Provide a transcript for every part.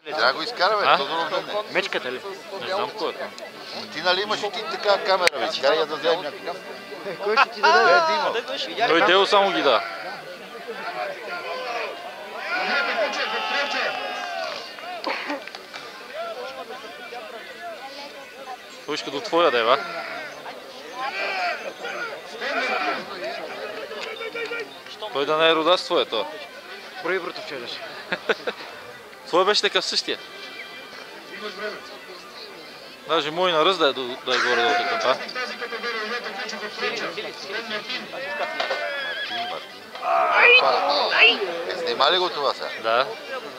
Трябва да го изкараме, Тодоров да не. Мечката ли? Не знам кой е там. Ти нали имаш и ти така камера, бе, изкарай я да вземем някога. Кой ще ти даде? Той Дело само ги да. Той иска до твоя да е, ва? Той да не е рода с твоя, това. Брои братовчедаш. Твой беше така същия. Даже мой на ръст да е горе-долу така, това. Снима ли го това сега? Да.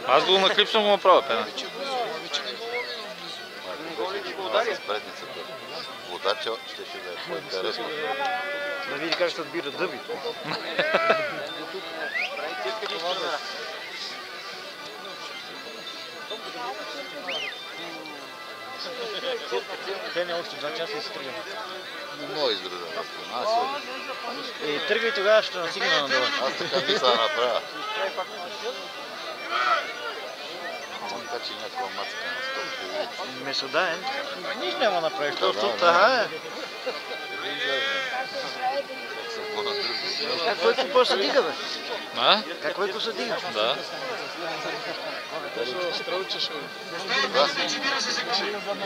Аз го на клип съм го направил, пена. С предницата. Водача ще да е по-интересно. Да види как ще отбира дъби. Те не още 2 часа и се тръгваме. Много издръжа. Тръгвай тогава, ще настигна надолу. Аз така мисля да направя. Така че някаква мацка на стоп. Месодаен. Нищо няма да направиш. Това е. Какво се дига, бе? А? Какво се дига? Да.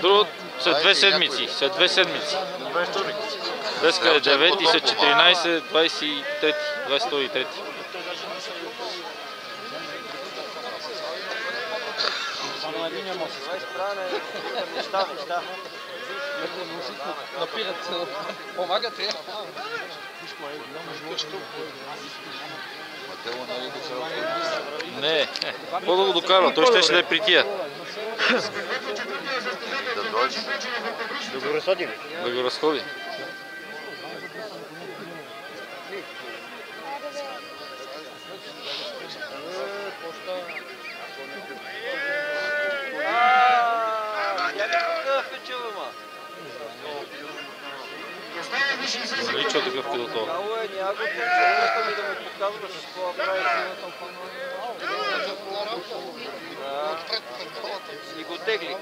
Друго, след 2 седмици. След 2 седмици. Днеска е 9 и след 14, 23, 22. Напират се, помагате. Не, какво да го докарва? Той ще да е при тия. Да дойде. Да го разходи ли? Да го разходи. Нали чо такъв като това? И го тегли.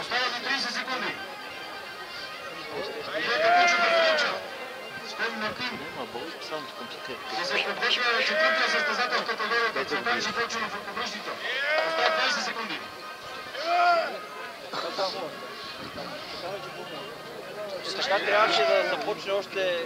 Остават 30 секунди. Да се подготвя четвъртия състезател в категорията Цветан Живочинов от Обръщица. Остават 20 секунди. Така трябваше да започне още...